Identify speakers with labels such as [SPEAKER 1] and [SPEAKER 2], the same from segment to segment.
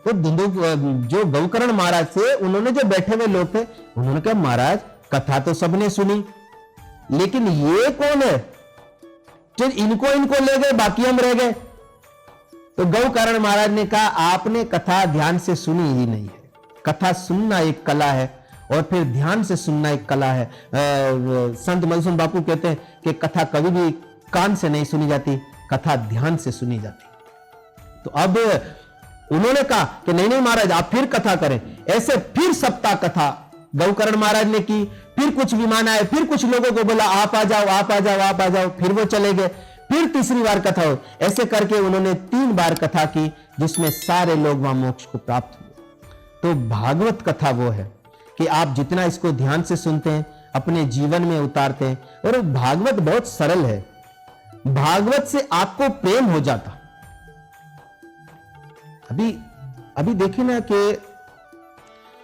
[SPEAKER 1] तो जो गौकर्ण महाराज थे, उन्होंने जो बैठे हुए लोग थे, उन्होंने कहा महाराज कथा तो सबने सुनी, लेकिन ये कौन है जो इनको ले गए, बाकी हम रह गए। तो गौकर्ण महाराज ने कहा आपने कथा ध्यान से सुनी ही नहीं है। कथा सुनना एक कला है और फिर ध्यान से सुनना एक कला है। संत मधुसूदन बापू कहते हैं कि कथा कभी भी कान से नहीं सुनी जाती, कथा ध्यान से सुनी जाती। तो अब उन्होंने कहा कि नहीं महाराज आप फिर कथा करें। ऐसे फिर सप्ताह कथा गौकर्ण महाराज ने की। फिर कुछ विमान आए, फिर कुछ लोगों को बोला आप आ जाओ, आप आ जाओ, आप आ जाओ, फिर वो चले गए। फिर तीसरी बार कथा हो। ऐसे करके उन्होंने 3 बार कथा की, जिसमें सारे लोग वहां मोक्ष को प्राप्त हुए। तो भागवत कथा वो है कि आप जितना इसको ध्यान से सुनते हैं, अपने जीवन में उतारते हैं। और भागवत बहुत सरल है, भागवत से आपको प्रेम हो जाता। अभी देखिए ना कि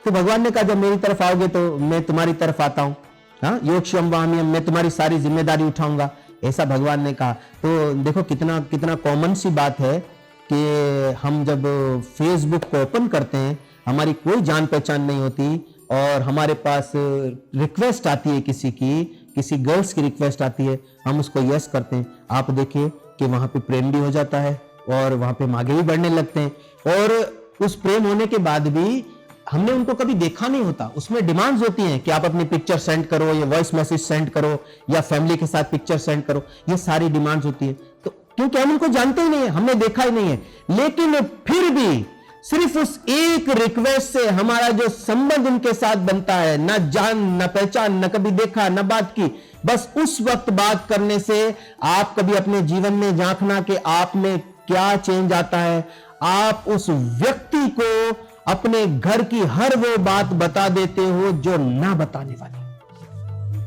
[SPEAKER 1] तो भगवान ने कहा जब मेरी तरफ आओगे तो मैं तुम्हारी तरफ आता हूं। हाँ, योगक्षम वाम्यम, मैं तुम्हारी सारी जिम्मेदारी उठाऊंगा, ऐसा भगवान ने कहा। तो देखो कितना कितना कॉमन सी बात है कि हम जब फेसबुक को ओपन करते हैं, हमारी कोई जान पहचान नहीं होती और हमारे पास रिक्वेस्ट आती है किसी गर्ल्स की रिक्वेस्ट आती है, हम उसको यस करते हैं। आप देखिए कि वहां पे प्रेम भी हो जाता है और वहां पे हम आगे भी बढ़ने लगते हैं। और उस प्रेम होने के बाद भी हमने उनको कभी देखा नहीं होता। उसमें डिमांड्स होती हैं कि आप अपनी पिक्चर सेंड करो, या वॉइस मैसेज सेंड करो, या फैमिली के साथ पिक्चर सेंड करो, ये सारी डिमांड्स होती है। तो क्योंकि हम उनको जानते ही नहीं है, हमने देखा ही नहीं है, लेकिन फिर भी सिर्फ उस एक रिक्वेस्ट से हमारा जो संबंध उनके साथ बनता है, ना जान ना पहचान, ना कभी देखा ना बात की, बस उस वक्त बात करने से आप कभी अपने जीवन में झांकना कि आप में क्या चेंज आता है। आप उस व्यक्ति को अपने घर की हर वो बात बता देते हो जो ना बताने वाली।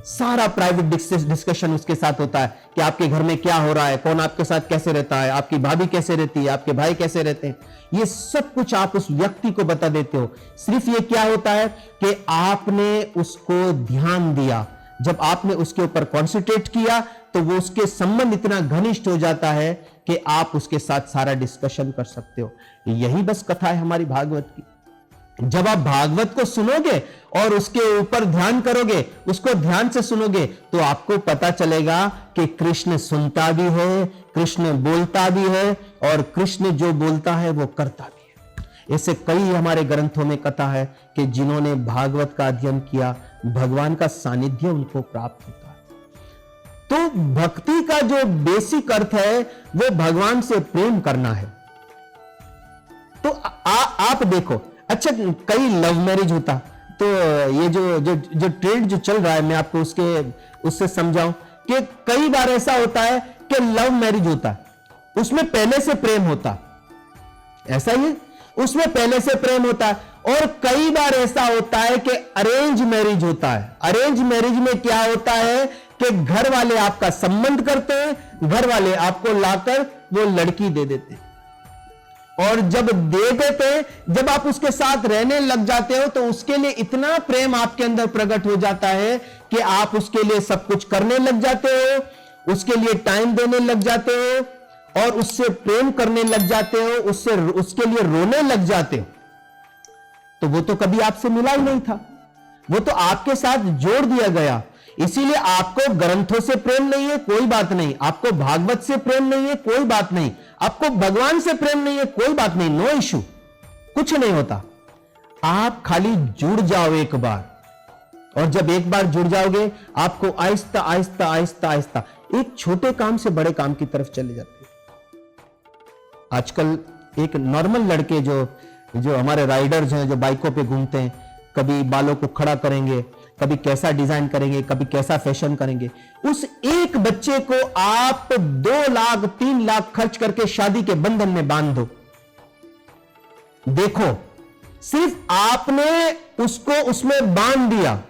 [SPEAKER 1] सारा प्राइवेट डिस्कशन उसके साथ होता है कि आपके घर में क्या हो रहा है, कौन आपके साथ कैसे रहता है, आपकी भाभी कैसे रहती है, आपके भाई कैसे रहते हैं, ये सब कुछ आप उस व्यक्ति को बता देते हो। सिर्फ ये क्या होता है कि आपने उसको ध्यान दिया। जब आपने उसके ऊपर कॉन्सेंट्रेट किया तो वो उसके संबंध इतना घनिष्ठ हो जाता है कि आप उसके साथ सारा डिस्कशन कर सकते हो। यही बस कथा है हमारी भागवत की। जब आप भागवत को सुनोगे और उसके ऊपर ध्यान करोगे, उसको ध्यान से सुनोगे, तो आपको पता चलेगा कि कृष्ण सुनता भी है, कृष्ण बोलता भी है, और कृष्ण जो बोलता है वो करता भी है। ऐसे कई हमारे ग्रंथों में कथा है कि जिन्होंने भागवत का अध्ययन किया, भगवान का सानिध्य उनको प्राप्त होता है। तो भक्ति का जो बेसिक अर्थ है वो भगवान से प्रेम करना है। तो आप देखो, अच्छा कई लव मैरिज होता, तो ये जो ट्रेंड जो चल रहा है, मैं आपको उससे समझाऊं कि कई बार ऐसा होता है कि लव मैरिज होता है, उसमें पहले से प्रेम होता, ऐसा ही उसमें पहले से प्रेम होता है। और कई बार ऐसा होता है कि अरेंज मैरिज होता है। अरेंज मैरिज में क्या होता है कि घर वाले आपका संबंध करते हैं, घर वाले आपको लाकर वो लड़की दे देते हैं, और जब दे देते हैं, जब आप उसके साथ रहने लग जाते हो तो उसके लिए इतना प्रेम आपके अंदर प्रकट हो जाता है कि आप उसके लिए सब कुछ करने लग जाते हो, उसके लिए टाइम देने लग जाते हो, और उससे प्रेम करने लग जाते हो, उसके लिए रोने लग जाते हो। तो वो तो कभी आपसे मिला ही नहीं था, वो तो आपके साथ जोड़ दिया गया। इसीलिए आपको ग्रंथों से प्रेम नहीं है, कोई बात नहीं, आपको भागवत से प्रेम नहीं है, कोई बात नहीं, आपको भगवान से प्रेम नहीं है, कोई बात नहीं, नो इशू, कुछ नहीं होता। आप खाली जुड़ जाओ एक बार, और जब एक बार जुड़ जाओगे आपको आहिस्ता आहिस्ता आहिस्ता आहिस्ता एक छोटे काम से बड़े काम की तरफ चले जाते हैं। आजकल एक नॉर्मल लड़के जो हमारे राइडर्स हैं, जो बाइकों पे घूमते हैं, कभी बालों को खड़ा करेंगे, कभी कैसा डिजाइन करेंगे, कभी कैसा फैशन करेंगे, उस एक बच्चे को आप 2 लाख 3 लाख खर्च करके शादी के बंधन में बांध दो। देखो, सिर्फ आपने उसको उसमें बांध दिया,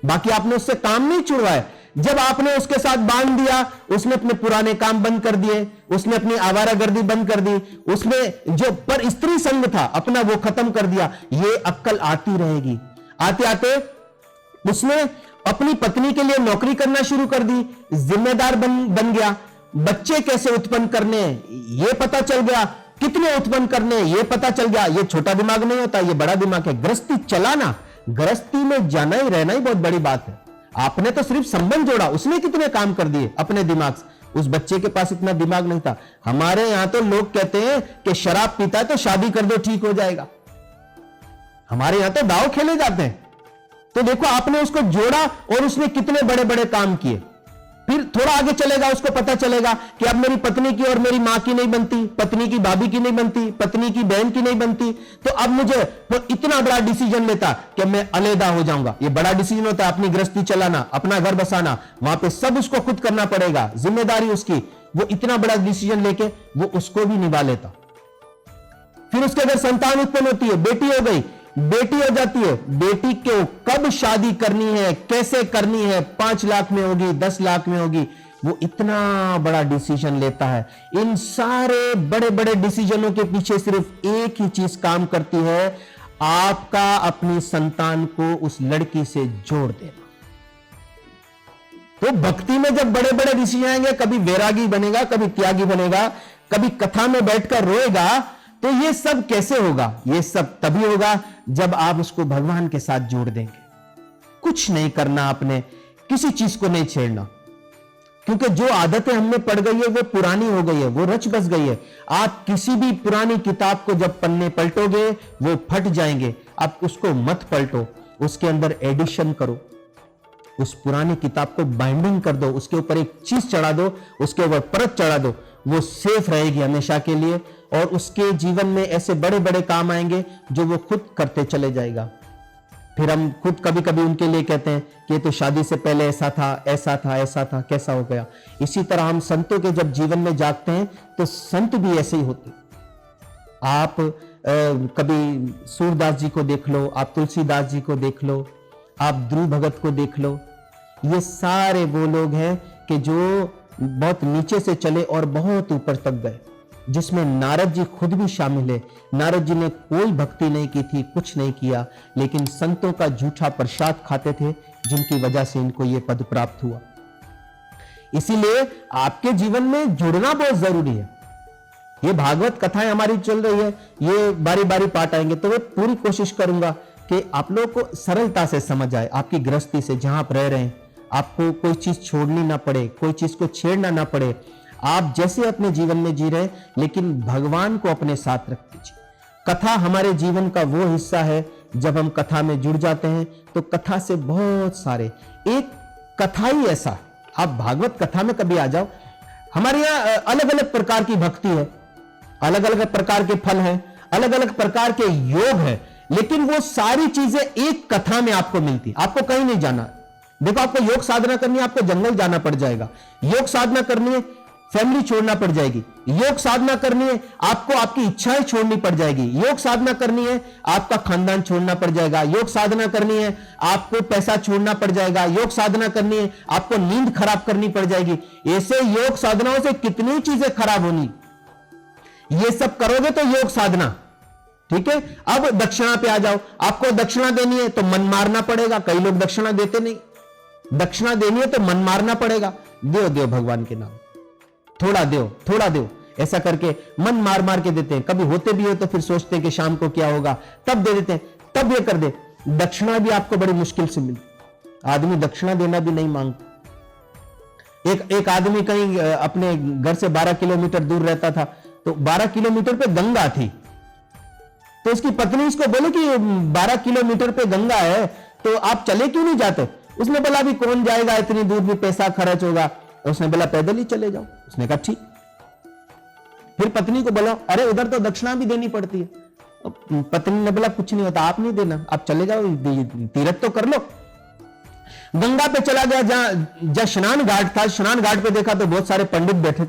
[SPEAKER 1] बाकी आपने उससे काम नहीं छुड़वाया। जब आपने उसके साथ बांध दिया, उसने अपने पुराने काम बंद कर दिए, उसने अपनी आवारागर्दी बंद कर दी, उसने जो पर स्त्री संग था अपना वो खत्म कर दिया। ये अक्कल आती रहेगी, आते आते उसने अपनी पत्नी के लिए नौकरी करना शुरू कर दी, जिम्मेदार बन गया, बच्चे कैसे उत्पन्न करने ये पता चल गया, कितने उत्पन्न करने हैं ये पता चल गया। ये छोटा दिमाग नहीं होता, ये बड़ा दिमाग है। गृहस्थी चलाना, गृहस्थी में जाना ही रहना ही बहुत बड़ी बात है। आपने तो सिर्फ संबंध जोड़ा, उसने कितने काम कर दिए अपने दिमाग से। उस बच्चे के पास इतना दिमाग नहीं था। हमारे यहां तो लोग कहते हैं कि शराब पीता है तो शादी कर दो ठीक हो जाएगा। हमारे यहां तो दांव खेले जाते हैं। तो देखो आपने उसको जोड़ा और उसने कितने बड़े बड़े काम किए। फिर थोड़ा आगे चलेगा, उसको पता चलेगा कि अब मेरी पत्नी की और मेरी मां की नहीं बनती, पत्नी की भाभी की नहीं बनती, पत्नी की बहन की नहीं बनती, तो अब मुझे तो इतना बड़ा डिसीजन लेता कि मैं अलग हो जाऊंगा। ये बड़ा डिसीजन होता है, अपनी गृहस्थी चलाना, अपना घर बसाना, वहां पे सब उसको खुद करना पड़ेगा, जिम्मेदारी उसकी। वो इतना बड़ा डिसीजन लेके वो उसको भी निभा लेता। फिर उसके अगर संतान उत्पन्न होती है, बेटी हो गई, बेटी हो जाती है, बेटी को कब शादी करनी है, कैसे करनी है, 5 लाख में होगी, 10 लाख में होगी, वो इतना बड़ा डिसीजन लेता है। इन सारे बड़े बड़े डिसीजनों के पीछे सिर्फ एक ही चीज काम करती है, आपका अपनी संतान को उस लड़की से जोड़ देना। तो भक्ति में जब बड़े बड़े डिसीजन आएंगे, कभी वैरागी बनेगा, कभी त्यागी बनेगा, कभी कथा में बैठकर रोएगा, तो ये सब कैसे होगा? ये सब तभी होगा जब आप उसको भगवान के साथ जोड़ देंगे। कुछ नहीं करना आपने, किसी चीज को नहीं छेड़ना, क्योंकि जो आदतें हमने पड़ गई है वो पुरानी हो गई है, वो रच बस गई है। आप किसी भी पुरानी किताब को जब पन्ने पलटोगे वो फट जाएंगे। आप उसको मत पलटो, उसके अंदर एडिशन करो, उस पुरानी किताब को बाइंडिंग कर दो, उसके ऊपर एक चीज चढ़ा दो, उसके ऊपर परत चढ़ा दो, वो सेफ रहेगी हमेशा के लिए। और उसके जीवन में ऐसे बड़े बड़े काम आएंगे जो वो खुद करते चले जाएगा। फिर हम खुद कभी कभी उनके लिए कहते हैं कि ये तो शादी से पहले ऐसा था, ऐसा था, ऐसा था, कैसा हो गया। इसी तरह हम संतों के जब जीवन में जागते हैं तो संत भी ऐसे ही होते। आप कभी सूरदास जी को देख लो, आप तुलसीदास जी को देख लो, आप ध्रुव भगत को देख लो। ये सारे वो लोग हैं कि जो बहुत नीचे से चले और बहुत ऊपर तक गए, जिसमें नारद जी खुद भी शामिल है। नारद जी ने कोई भक्ति नहीं की थी, कुछ नहीं किया, लेकिन संतों का झूठा प्रसाद खाते थे, जिनकी वजह से इनको यह पद प्राप्त हुआ। इसीलिए आपके जीवन में जुड़ना बहुत जरूरी है। ये भागवत कथाएं हमारी चल रही है, ये बारी बारी पाठ आएंगे, तो मैं पूरी कोशिश करूंगा कि आप लोगों को सरलता से समझ आए। आपकी गृहस्थी से जहां आप रह रहे हैं, आपको कोई चीज छोड़नी ना पड़े, कोई चीज को छेड़ना ना पड़े। आप जैसे अपने जीवन में जी रहे हैं, लेकिन भगवान को अपने साथ रख दीजिए। कथा हमारे जीवन का वो हिस्सा है, जब हम कथा में जुड़ जाते हैं तो कथा से बहुत सारे, एक कथा ही ऐसा, आप भागवत कथा में कभी आ जाओ। हमारे यहाँ अलग अलग प्रकार की भक्ति है, अलग अलग प्रकार के फल हैं, अलग अलग प्रकार के योग है, लेकिन वो सारी चीजें एक कथा में आपको मिलती। आपको कहीं नहीं जाना। देखो, आपको योग साधना करनी है, आपको जंगल जाना पड़ जाएगा। योग साधना करनी है, फैमिली छोड़ना पड़ जाएगी। योग साधना करनी है, आपको आपकी इच्छाएं छोड़नी पड़ जाएगी। योग साधना करनी है, आपका खानदान छोड़ना पड़ जाएगा। योग साधना करनी है, आपको पैसा छोड़ना पड़ जाएगा। योग साधना करनी है, आपको नींद खराब करनी पड़ जाएगी। ऐसे योग साधनाओं से कितनी चीजें खराब होनी। ये सब करोगे तो योग साधना, ठीक है। अब दक्षिणा पे आ जाओ। आपको दक्षिणा देनी है तो मन मारना पड़ेगा। कई लोग दक्षिणा देते नहीं। दक्षिणा देनी है तो मन मारना पड़ेगा। दो दो भगवान के नाम, थोड़ा दो, थोड़ा दो, ऐसा करके मन मार मार के देते हैं। कभी होते भी हो तो फिर सोचते हैं कि शाम को क्या होगा, तब दे देते हैं, तब ये कर दे। दक्षिणा भी आपको बड़ी मुश्किल से मिलती। आदमी दक्षिणा देना भी नहीं मांगता। एक आदमी कहीं अपने घर से 12 किलोमीटर दूर रहता था, तो 12 किलोमीटर पे गंगा थी, तो उसकी पत्नी उसको बोले कि 12 किलोमीटर पे गंगा है तो आप चले क्यों नहीं जाते। उसने बोला अभी कौन जाएगा, इतनी दूर भी पैसा खर्च होगा। उसने बोला पैदल ही चले जाओ। उसने कहा ठीक। फिर पत्नी को बोला अरे उधर तो दक्षिणा भी देनी पड़ती है। पत्नी ने बोला कुछ नहीं होता, आप नहीं देना, आप चले जाओ, तीर्थ तो कर लो। गंगा पे चला गया, जहां स्नान घाट था। स्नान घाट पे देखा तो बहुत सारे पंडित बैठे।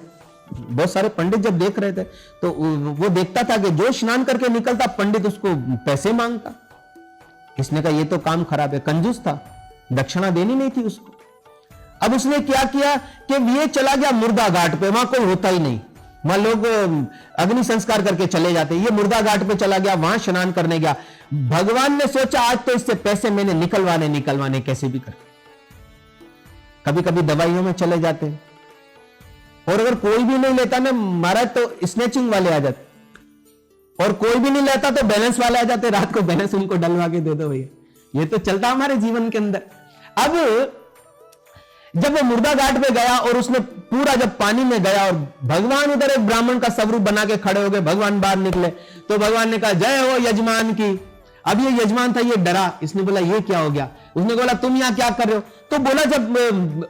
[SPEAKER 1] बहुत सारे पंडित जब देख रहे थे तो वो देखता था कि जो स्नान करके निकलता पंडित उसको पैसे मांगता। इसने कहा ये तो काम खराब है। कंजूस था, दक्षिणा देनी नहीं थी उसको। अब उसने क्या किया कि ये चला गया मुर्दा घाट पे, वहां कोई होता ही नहीं, वहां लोग अग्नि संस्कार करके चले जाते। ये मुर्दा घाट पे चला गया, वहां स्नान करने गया। भगवान ने सोचा आज तो इससे पैसे मैंने निकलवाने कैसे भी कर। कभी कभी दवाइयों में चले जाते हैं, और अगर कोई भी नहीं लेता ना महाराज तो स्नैचिंग वाले आ जाते। और कोई भी नहीं लेता तो बैलेंस वाले आ जाते, रात को बैलेंस उनको डलवा के दे दो भैया। ये तो चलता हमारे जीवन के अंदर। अब जब वो मुर्दा घाट पे गया और उसने पूरा जब पानी में गया और भगवान उधर एक ब्राह्मण का स्वरूप बना के खड़े हो गए, भगवान बाहर निकले तो भगवान ने कहा जय हो यजमान की। अब ये यजमान था, ये डरा, इसने बोला ये क्या हो गया। उसने बोला तुम यहां क्या कर रहे हो। तो बोला जब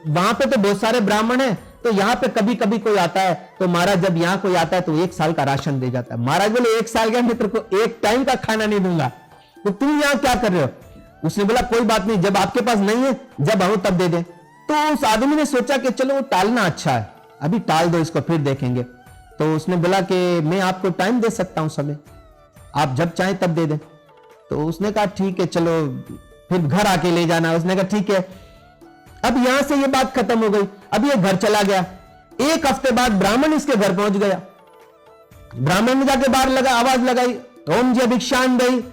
[SPEAKER 1] वहां पे तो बहुत सारे ब्राह्मण हैं, तो यहाँ पे कभी कभी कोई आता है तो महाराज जब यहाँ कोई आता है तो 1 साल का राशन दे जाता है। महाराज बोले 1 साल का मित्र को 1 टाइम का खाना नहीं दूंगा, तो तुम यहाँ क्या कर रहे हो। उसने बोला कोई बात नहीं, जब आपके पास नहीं है जब आऊं तब दे दे। तो उस आदमी ने सोचा कि चलो टालना अच्छा है, अभी टाल दो इसको फिर देखेंगे। तो उसने बोला कि मैं आपको टाइम दे सकता हूं समय, आप जब चाहें तब दे दें। तो उसने कहा ठीक है चलो फिर घर आके ले जाना। उसने कहा ठीक है। अब यहां से ये बात खत्म हो गई। अब ये घर चला गया। 1 हफ्ते बाद ब्राह्मण इसके घर पहुंच गया। ब्राह्मण ने जाके बाहर लगा आवाज लगाई, ओम जी भिक्षान दई।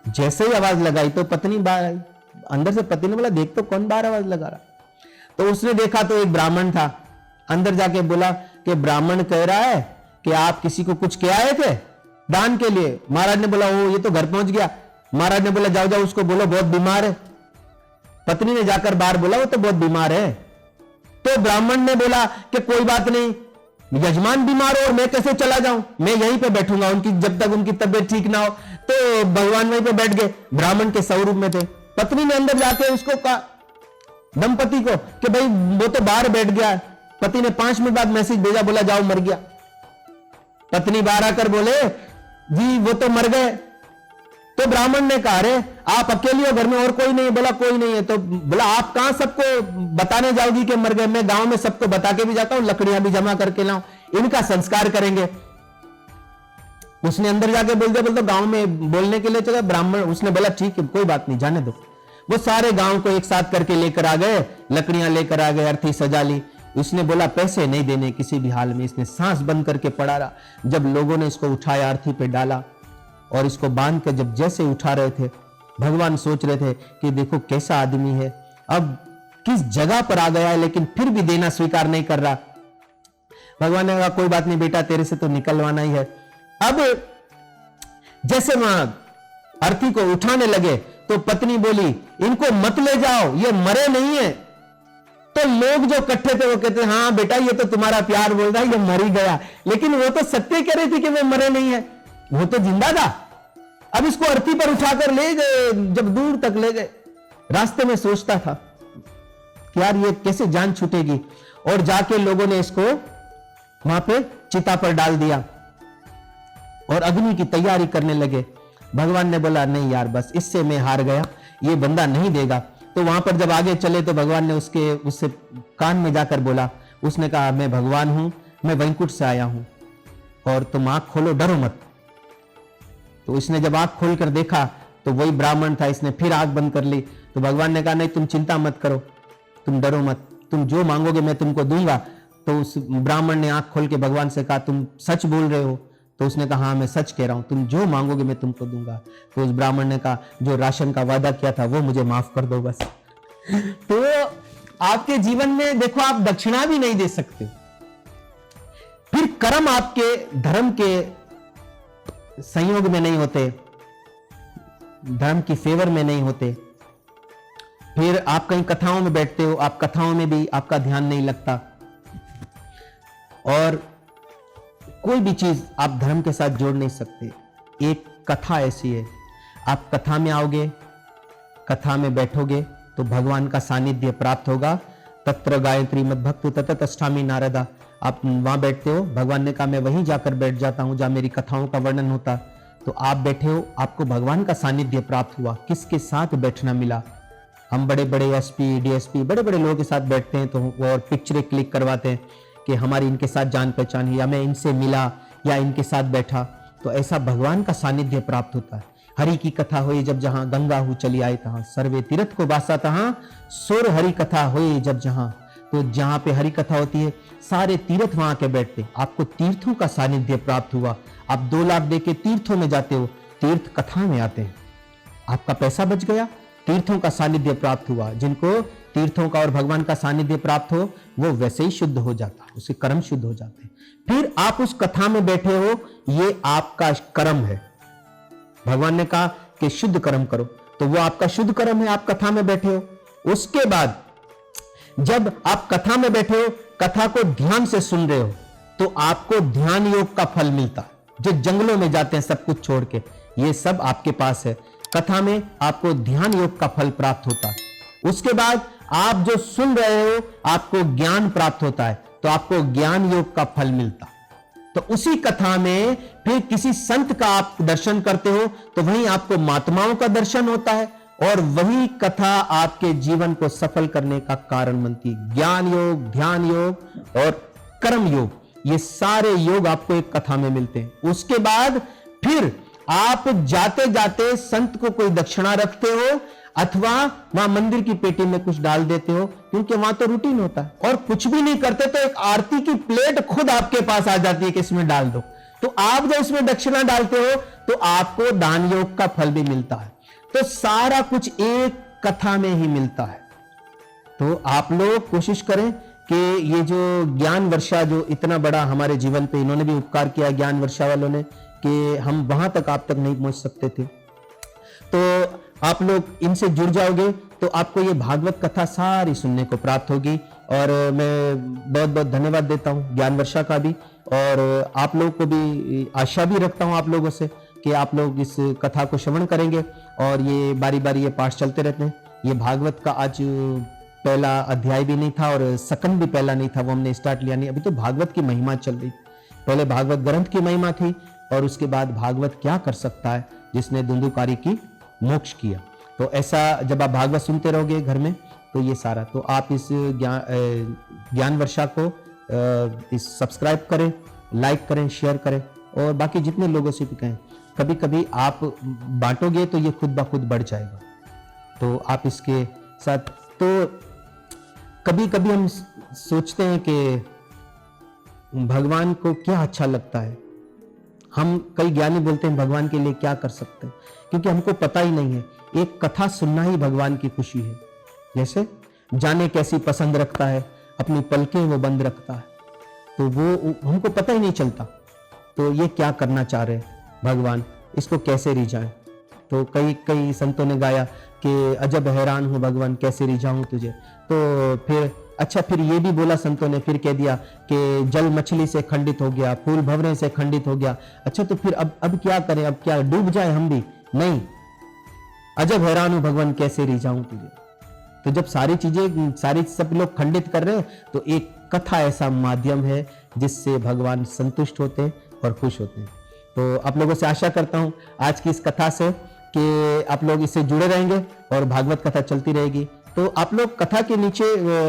[SPEAKER 1] जैसे ही आवाज लगाई तो पत्नी बाहर आई। अंदर से पति ने बोला देख तो कौन बाहर आवाज लगा रहा। तो उसने देखा तो एक ब्राह्मण था। अंदर जाके बोला कि ब्राह्मण कह रहा है कि आप किसी को कुछ कह आए थे दान के लिए। महाराज ने बोला ओ ये तो घर पहुंच गया। महाराज ने बोला जाओ जाओ उसको बोलो बहुत बीमार है। पत्नी ने जाकर बाहर बोला वो तो बहुत बीमार है। तो ब्राह्मण ने बोला कि कोई बात नहीं, यजमान बीमार हो और मैं कैसे चला जाऊं, मैं यहीं पे बैठूंगा उनकी जब तक उनकी तबीयत ठीक ना हो। तो भगवान वहीं पे बैठ गए, ब्राह्मण के स्वरूप में थे। पत्नी ने अंदर जाके उसको कहा दंपति को कि भाई वो तो बाहर बैठ गया। पति ने 5 मिनट बाद मैसेज भेजा, बोला जाओ मर गया। पत्नी बाहर आकर बोले जी वो तो मर गए। तो ब्राह्मण ने कहा अरे आप अकेली हो घर में और कोई नहीं है। बोला कोई नहीं है। तो बोला आप कहां सबको बताने जाओगी कि मर गए। मैं गांव में सबको बता के भी जाता हूं, लकड़ियां भी जमा करके लाऊं, इनका संस्कार करेंगे। उसने अंदर जाके बोल दिया, बोलते गांव में बोलने के लिए चला। ब्राह्मण उसने बोला ठीक है कोई बात नहीं जाने दो। वो सारे गांव को एक साथ करके लेकर आ गए, लकड़ियां लेकर आ गए, अर्थी सजा ली। उसने बोला पैसे नहीं देने किसी भी हाल में। इसने सांस बंद करके पड़ा रहा। जब लोगों ने इसको उठाया, अर्थी पे डाला और इसको बांध के जब जैसे उठा रहे थे, भगवान सोच रहे थे कि देखो कैसा आदमी है, अब किस जगह पर आ गया है लेकिन फिर भी देना स्वीकार नहीं कर रहा। भगवान ने कहा कोई बात नहीं बेटा तेरे से तो निकलवाना ही है। अब जैसे वहां अर्थी को उठाने लगे तो पत्नी बोली इनको मत ले जाओ, ये मरे नहीं है। तो लोग जो इकट्ठे थे वो कहते हाँ बेटा ये तो तुम्हारा प्यार बोल रहा है, ये मर ही गया। लेकिन वो तो सत्य कह रही थी कि मैं मरे नहीं है, वो तो जिंदा था। अब इसको अर्थी पर उठाकर ले गए। जब दूर तक ले गए, रास्ते में सोचता था कि यार ये कैसे जान छूटेगी। और जाके लोगों ने इसको वहां पे चिता पर डाल दिया और अग्नि की तैयारी करने लगे। भगवान ने बोला नहीं यार बस इससे मैं हार गया, ये बंदा नहीं देगा। तो वहां पर जब आगे चले तो भगवान ने उससे कान में जाकर बोला, उसने कहा मैं भगवान हूं, मैं वैकुंठ से आया हूं और तुम आंख खोलो, डरो मत। तो इसने जब आंख खोलकर देखा तो वही ब्राह्मण था। इसने फिर आंख बंद कर ली। तो भगवान ने कहा नहीं तुम चिंता मत करो, तुम डरो मत, तुम जो मांगोगे मैं तुमको दूंगा। तो उस ब्राह्मण ने आंख खोल के भगवान से कहा तुम सच बोल रहे हो। तो उसने कहा हाँ मैं सच कह रहा हूं, तुम जो मांगोगे मैं तुमको दूंगा। तो उस ब्राह्मण ने कहा जो राशन का वादा किया था वो मुझे माफ कर दो बस। तो आपके जीवन में देखो आप दक्षिणा भी नहीं दे सकते, फिर कर्म आपके धर्म के संयोग में नहीं होते, धर्म की फेवर में नहीं होते। फिर आप कहीं कथाओं में बैठते हो, आप कथाओं में भी आपका ध्यान नहीं लगता। और कोई भी चीज आप धर्म के साथ जोड़ नहीं सकते। एक कथा ऐसी है, आप कथा में आओगे, कथा में बैठोगे तो भगवान का सानिध्य प्राप्त होगा। तत्र गायत्री मद्भक्त ततत अष्टामी नारदा। आप वहां बैठते हो, भगवान ने कहा मैं वहीं जाकर बैठ जाता हूं जहां मेरी कथाओं का वर्णन होता। तो आप बैठे हो, आपको भगवान का सानिध्य प्राप्त हुआ। किसके साथ बैठना मिला? हम बड़े बड़े एसपी डीएसपी बड़े बड़े लोगों के साथ बैठते हैं तो वो और पिक्चरें क्लिक करवाते हैं कि हमारी इनके साथ जान पहचान है, या मैं इनसे मिला या इनके साथ बैठा। तो ऐसा भगवान का सानिध्य प्राप्त होता है। हरि की कथा हुई जब जहां, गंगा हु चली आई तहां, सर्वे तीर्थ को बासा तहां, सुर हरि कथा हुई जब जहां। तो जहां पे हरि कथा होती है सारे तीर्थ वहां के बैठते, आपको तीर्थों का सानिध्य प्राप्त हुआ। आप 2 लाख दे के तीर्थों में जाते हो, तीर्थ कथा में आते हैं, आपका पैसा बच गया, तीर्थों का सानिध्य प्राप्त हुआ। जिनको तीर्थों का और भगवान का सानिध्य प्राप्त हो वो वैसे ही शुद्ध हो जाता है, उसके कर्म शुद्ध हो जाते हैं। फिर आप उस कथा में बैठे हो, ये आपका कर्म है। भगवान ने कहा कि शुद्ध कर्म करो, तो वो आपका शुद्ध कर्म है, आप कथा में बैठे हो। उसके बाद जब आप कथा में बैठे हो, कथा को ध्यान से सुन रहे हो, तो आपको ध्यान योग का फल मिलता है। जो जंगलों में जाते हैं सब कुछ छोड़ के, ये सब आपके पास है। कथा में आपको ध्यान योग का फल प्राप्त होता है। उसके बाद आप जो सुन रहे हो, आपको ज्ञान प्राप्त होता है, तो आपको ज्ञान योग का फल मिलता है। तो उसी कथा में फिर किसी संत का आप दर्शन करते हो, तो वहीं आपको महात्माओं का दर्शन होता है, और वही कथा आपके जीवन को सफल करने का कारण बनती है। ज्ञान योग, ध्यान योग और कर्म योग, ये सारे योग आपको एक कथा में मिलते हैं। उसके बाद फिर आप जाते जाते संत को कोई दक्षिणा रखते हो, अथवा वहां मंदिर की पेटी में कुछ डाल देते हो, क्योंकि वहां तो रूटीन होता है। और कुछ भी नहीं करते तो एक आरती की प्लेट खुद आपके पास आ जाती है कि इसमें डाल दो। तो आप जब इसमें दक्षिणा डालते हो तो आपको दान योग का फल भी मिलता है। तो सारा कुछ एक कथा में ही मिलता है। तो आप लोग कोशिश करें कि ये जो ज्ञान वर्षा, जो इतना बड़ा हमारे जीवन पे इन्होंने भी उपकार किया, ज्ञान वर्षा वालों ने, कि हम वहां तक आप तक नहीं पहुंच सकते थे। तो आप लोग इनसे जुड़ जाओगे तो आपको ये भागवत कथा सारी सुनने को प्राप्त होगी। और मैं बहुत बहुत धन्यवाद देता हूँ ज्ञान वर्षा का भी, और आप लोगों को भी आशा भी रखता हूँ आप लोगों से कि आप लोग इस कथा को श्रवण करेंगे। और ये बारी बारी ये पाठ चलते रहते हैं। ये भागवत का आज पहला अध्याय भी नहीं था और सकंद भी पहला नहीं था, वो हमने स्टार्ट लिया नहीं। अभी तो भागवत की महिमा चल रही। पहले भागवत ग्रंथ की महिमा थी, और उसके बाद भागवत क्या कर सकता है जिसने धुंधुकारी की मोक्ष किया। तो ऐसा जब आप भागवत सुनते रहोगे घर में, तो ये सारा, तो आप इस ज्ञान वर्षा को इस सब्सक्राइब करें, लाइक करें, शेयर करें, और बाकी जितने लोगों से भी कहें। कभी कभी आप बांटोगे तो ये खुद ब खुद बढ़ जाएगा। तो आप इसके साथ, तो कभी कभी हम सोचते हैं कि भगवान को क्या अच्छा लगता है। हम कई ज्ञानी बोलते हैं भगवान के लिए क्या कर सकते हैं, क्योंकि हमको पता ही नहीं है। एक कथा सुनना ही भगवान की खुशी है। जैसे जाने कैसी पसंद रखता है, अपनी पलकें वो बंद रखता है, तो वो हमको पता ही नहीं चलता। तो ये क्या करना चाह रहे हैं भगवान, इसको कैसे रिझाएं। तो कई संतों ने गाया कि अजब हैरान हूं भगवान, कैसे रिझाऊं तुझे। तो फिर अच्छा, फिर ये भी बोला संतों ने, फिर कह दिया कि जल मछली से खंडित हो गया, फूल भंवरे से खंडित हो गया। अच्छा, तो फिर अब क्या करें, अब क्या डूब जाए हम भी? नहीं, अजब हैरान हूं भगवान, कैसे रिझाऊं तुझे। तो जब सारी चीजें, सारी सब लोग खंडित कर रहे हैं, तो एक कथा ऐसा माध्यम है जिससे भगवान संतुष्ट होते हैं और खुश होते हैं। तो आप लोगों से आशा करता हूं आज की इस कथा से कि आप लोग इससे जुड़े रहेंगे और भागवत कथा चलती रहेगी। तो आप लोग कथा के नीचे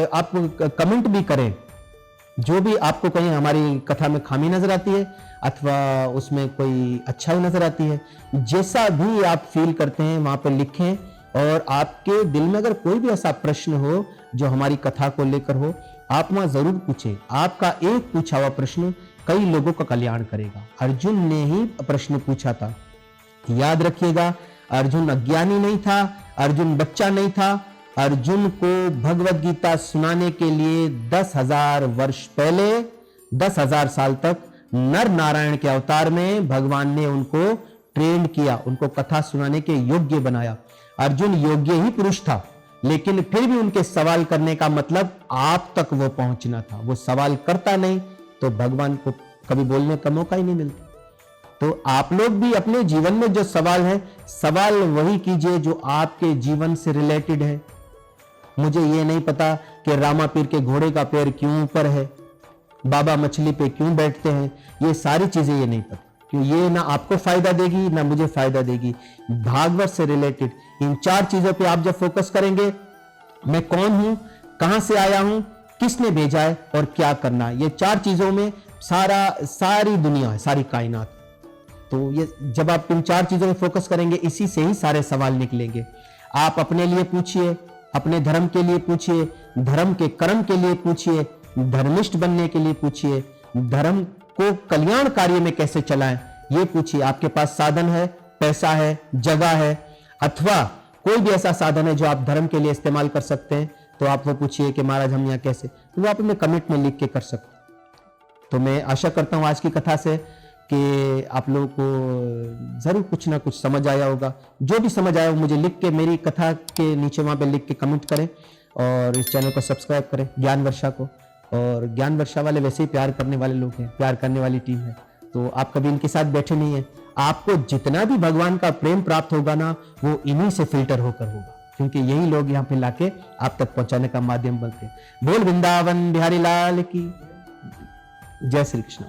[SPEAKER 1] आप कमेंट भी करें, जो भी आपको कहीं हमारी कथा में खामी नजर आती है, अथवा उसमें कोई अच्छाई नजर आती है, जैसा भी आप फील करते हैं वहां पर लिखें। और आपके दिल में अगर कोई भी ऐसा प्रश्न हो जो हमारी कथा को लेकर हो, आप वहां जरूर पूछें। आपका एक पूछा हुआ प्रश्न कई लोगों का कल्याण करेगा। अर्जुन ने ही प्रश्न पूछा था, याद रखिएगा। अर्जुन अज्ञानी नहीं था, अर्जुन बच्चा नहीं था। अर्जुन को भगवत गीता सुनाने के लिए 10,000 वर्ष पहले, 10,000 साल तक नर नारायण के अवतार में भगवान ने उनको ट्रेन किया, उनको कथा सुनाने के योग्य बनाया। अर्जुन योग्य ही पुरुष था, लेकिन फिर भी उनके सवाल करने का मतलब आप तक वो पहुंचना था। वो सवाल करता नहीं तो भगवान को कभी बोलने का मौका ही नहीं मिलता। तो आप लोग भी अपने जीवन में जो सवाल है, सवाल वही कीजिए जो आपके जीवन से रिलेटेड है। मुझे ये नहीं पता कि रामा पीर के घोड़े का पैर क्यों ऊपर है, बाबा मछली पे क्यों बैठते हैं, ये सारी चीजें ये नहीं पता, क्यों ये ना आपको फायदा देगी ना मुझे फायदा देगी। भागवत से रिलेटेड इन 4 चीजों पे आप जब फोकस करेंगे, मैं कौन हूं, कहां से आया हूं, किसने भेजा है और क्या करना है, ये 4 चीजों में सारी दुनिया है, सारी कायनात। तो ये जब आप इन 4 चीजों में फोकस करेंगे, इसी से ही सारे सवाल निकलेंगे। आप अपने लिए पूछिए, अपने धर्म के लिए पूछिए, धर्म के कर्म के लिए पूछिए, धर्मिष्ठ बनने के लिए पूछिए, धर्म को कल्याण कार्य में कैसे चलाएं ये पूछिए। आपके पास साधन है, पैसा है, जगह है, अथवा कोई भी ऐसा साधन है जो आप धर्म के लिए इस्तेमाल कर सकते हैं, तो आप वो पूछिए कि महाराज हम यहाँ कैसे, तो वो आप अपने कमेंट में लिख के कर सकते हैं। तो मैं आशा करता हूं आज की कथा से कि आप लोगों को जरूर कुछ ना कुछ समझ आया होगा। जो भी समझ आया हो मुझे लिख के, मेरी कथा के नीचे वहां पे लिख के कमेंट करें और इस चैनल को सब्सक्राइब करें, ज्ञान वर्षा को। और ज्ञान वर्षा वाले वैसे ही प्यार करने वाले लोग हैं, प्यार करने वाली टीम है, तो आप कभी इनके साथ बैठे नहीं है। आपको जितना भी भगवान का प्रेम प्राप्त होगा ना, वो इन्हीं से फिल्टर होकर होगा, क्योंकि यही लोग यहाँ पे लाके आप तक पहुंचाने का माध्यम बनते हैं। बोल वृंदावन बिहारी लाल की जय श्री कृष्ण।